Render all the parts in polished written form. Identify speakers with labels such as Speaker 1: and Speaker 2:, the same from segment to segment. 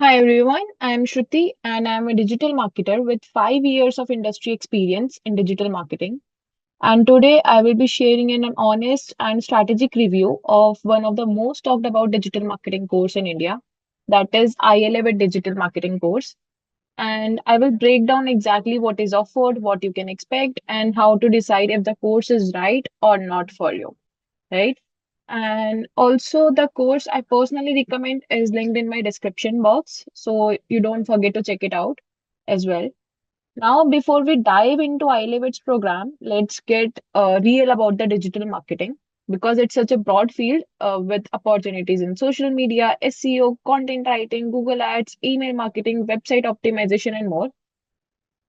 Speaker 1: Hi everyone, I am Shruti and I am a digital marketer with 5 years of industry experience in digital marketing. And today I will be sharing an honest and strategic review of one of the most talked about digital marketing course in India, that is IElevate digital marketing course. And I will break down exactly what is offered, what you can expect, and how to decide if the course is right or not for you, right? And also, the course I personally recommend is linked in my description box, so you don't forget to check it out as well. Now, before we dive into iElevate's program, let's get real about the digital marketing because it's such a broad field with opportunities in social media, SEO, content writing, Google Ads, email marketing, website optimization, and more.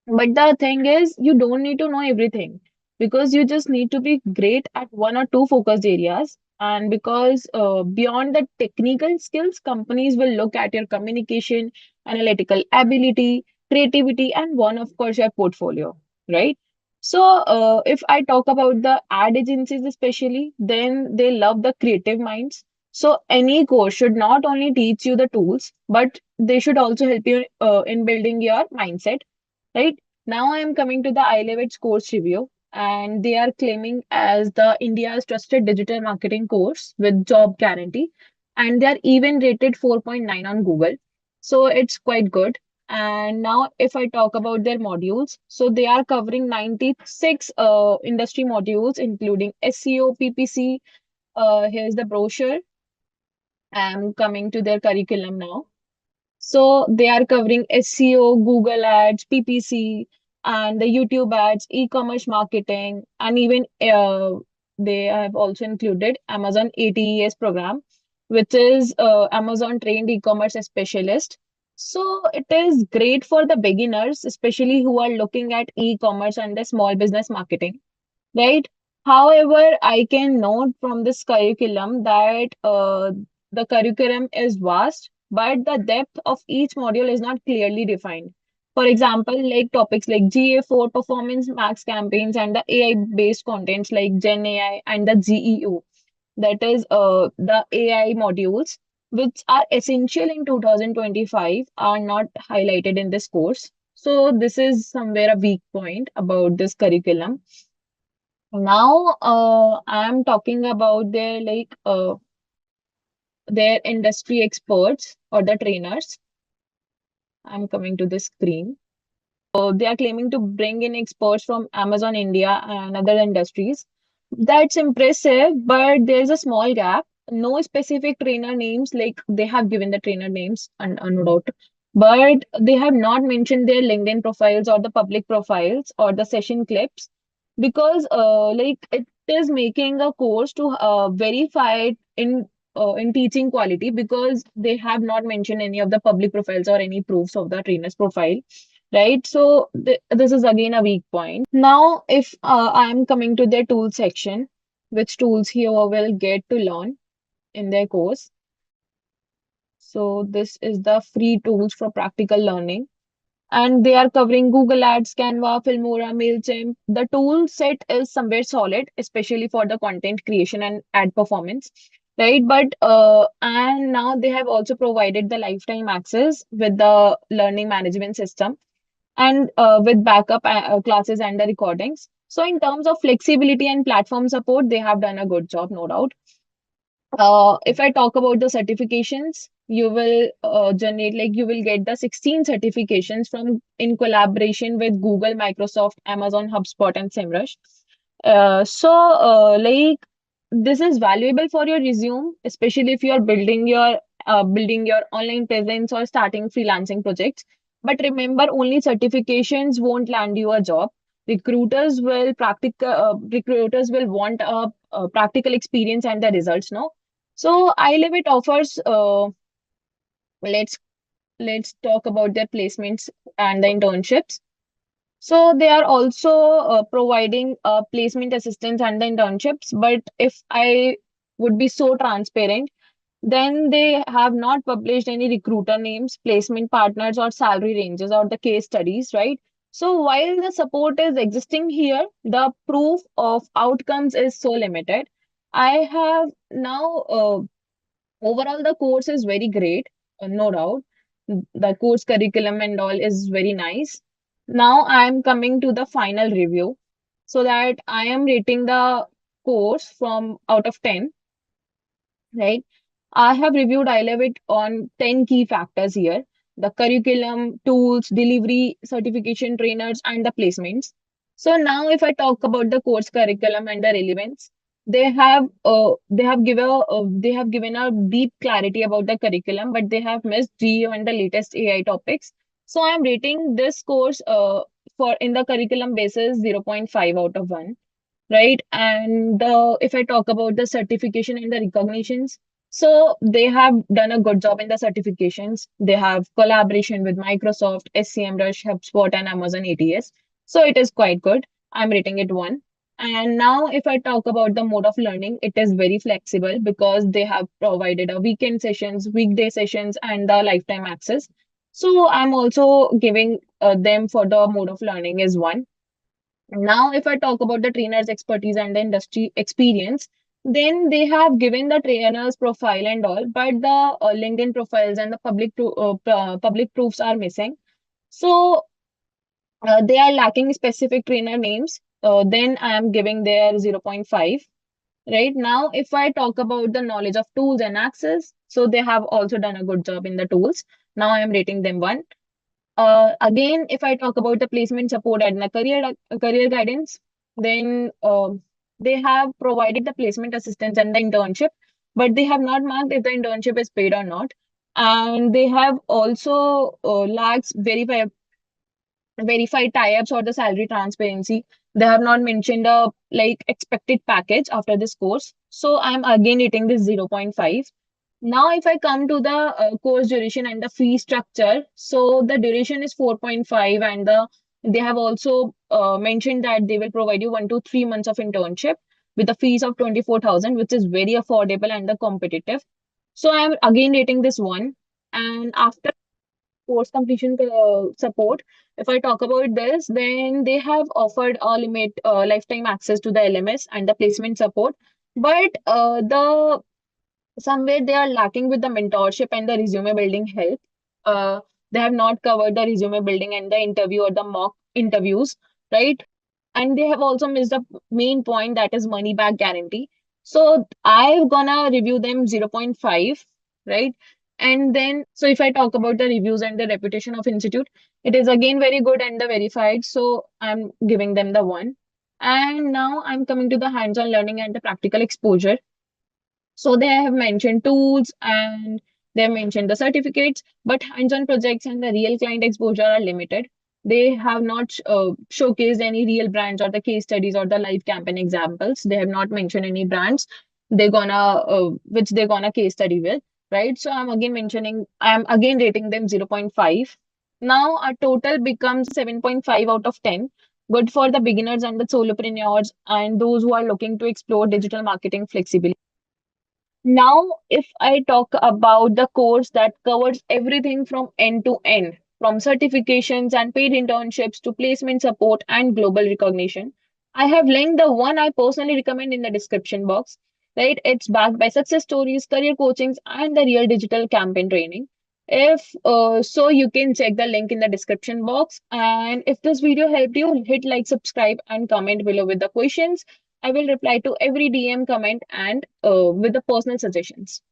Speaker 1: But the thing is, you don't need to know everything because you just need to be great at one or two focused areas. And because beyond the technical skills, companies will look at your communication, analytical ability, creativity, and one, of course, your portfolio, right? So, if I talk about the ad agencies, especially, then they love the creative minds. So, any course should not only teach you the tools, but they should also help you in building your mindset, right? Now I am coming to the iLeverage course review, and they are claiming as the India's trusted digital marketing course with job guarantee, and they are even rated 4.9 on Google. So it's quite good. And now if I talk about their modules, so they are covering 96 industry modules, including SEO, PPC. Here's the brochure. I'm coming to their curriculum now. So they are covering SEO, Google Ads, PPC, and the YouTube ads, e-commerce marketing, and even they have also included Amazon ATES program, which is Amazon trained e-commerce specialist. So it is great for the beginners, especially who are looking at e-commerce and the small business marketing, right? However, I can note from this curriculum that the curriculum is vast, but the depth of each module is not clearly defined. For example, like topics like GA4, performance max campaigns, and the AI-based contents like Gen AI and the GEO, that is the AI modules, which are essential in 2025, are not highlighted in this course. So this is somewhere a weak point about this curriculum. Now, I'm talking about their industry experts or the trainers. I'm coming to the screen. They are claiming to bring in experts from Amazon India and other industries. That's impressive, but there's a small gap. No specific trainer names, like they have given the trainer names and no doubt, but they have not mentioned their LinkedIn profiles or the public profiles or the session clips because like it is making a course to verify it in teaching quality because they have not mentioned any of the public profiles or any proofs of the trainer's profile, right? So this is again a weak point. Now, if I'm coming to their tool section, which tools here will get to learn in their course. So this is the free tools for practical learning. And they are covering Google Ads, Canva, Filmora, MailChimp. The tool set is somewhere solid, especially for the content creation and ad performance, right? But and now they have also provided the lifetime access with the learning management system and with backup classes and the recordings. So in terms of flexibility and platform support, they have done a good job, no doubt. If I talk about the certifications, you will generate like you will get the 16 certifications from in collaboration with Google, Microsoft, Amazon, HubSpot, and SEMrush. Like this is valuable for your resume, especially if you are building your online presence or starting freelancing projects. But remember, only certifications won't land you a job. Recruiters will want a practical experience and the results. No, so iLevate offers. Let's let's talk about their placements and the internships. So they are also providing placement assistance and the internships. But if I would be so transparent, then they have not published any recruiter names, placement partners, or salary ranges or the case studies, right? So while the support is existing here, the proof of outcomes is so limited. I have now overall the course is very great, no doubt. The course curriculum and all is very nice. Now I am coming to the final review, so that I am rating the course from out of 10, right? I have reviewed IElevate on 10 key factors here: the curriculum, tools, delivery, certification trainers, and the placements. So now if I talk about the course curriculum and the relevance, they have given a deep clarity about the curriculum, but they have missed geo and the latest AI topics. So I am rating this course for in the curriculum basis 0.5 out of 1, right? And if I talk about the certification and the recognitions, so they have done a good job in the certifications. They have collaboration with Microsoft, SCMrush, HubSpot, and Amazon ATS. So it is quite good. I'm rating it 1. And now, if I talk about the mode of learning, it is very flexible because they have provided a weekend sessions, weekday sessions, and the lifetime access. So I'm also giving them for the mode of learning is 1. Now, if I talk about the trainer's expertise and the industry experience, then they have given the trainer's profile and all, but the LinkedIn profiles and the public proofs are missing. So they are lacking specific trainer names. Then I am giving their 0.5. Right now, if I talk about the knowledge of tools and access, so they have also done a good job in the tools. Now I am rating them 1. Again, if I talk about the placement support and the career guidance, then they have provided the placement assistance and the internship, but they have not marked if the internship is paid or not. And they have also lacks verified tie-ups or the salary transparency. They have not mentioned a like expected package after this course. So I'm again rating this 0.5. Now, if I come to the course duration and the fee structure, so the duration is 4.5, and they have also mentioned that they will provide you 1 to 3 months of internship with a fees of 24,000, which is very affordable and the competitive. So I'm again rating this 1. And after course completion support, if I talk about this, then they have offered a limit lifetime access to the LMS and the placement support. But the somewhere they are lacking with the mentorship and the resume building help. Uh, they have not covered the resume building and the interview or the mock interviews, right? And they have also missed the main point, that is money back guarantee. So I'm gonna review them 0.5, right? And then, so if I talk about the reviews and the reputation of institute, it is again very good and the verified. So I'm giving them the 1. And now I'm coming to the hands-on learning and the practical exposure. So they have mentioned tools and they have mentioned the certificates, but hands-on projects and the real client exposure are limited. They have not showcased any real brands or the case studies or the live campaign examples. They have not mentioned any brands they're gonna which they're gonna case study with, right? So I'm again rating them 0.5. Now our total becomes 7.5 out of 10. Good for the beginners and the solopreneurs and those who are looking to explore digital marketing flexibly. Now, if I talk about the course that covers everything from end to end, from certifications and paid internships to placement support and global recognition, I have linked the one I personally recommend in the description box. Right? It's backed by success stories, career coachings, and the real digital campaign training. If so, you can check the link in the description box. And if this video helped you, hit like, subscribe, and comment below with the questions. I will reply to every DM comment and with the personal suggestions.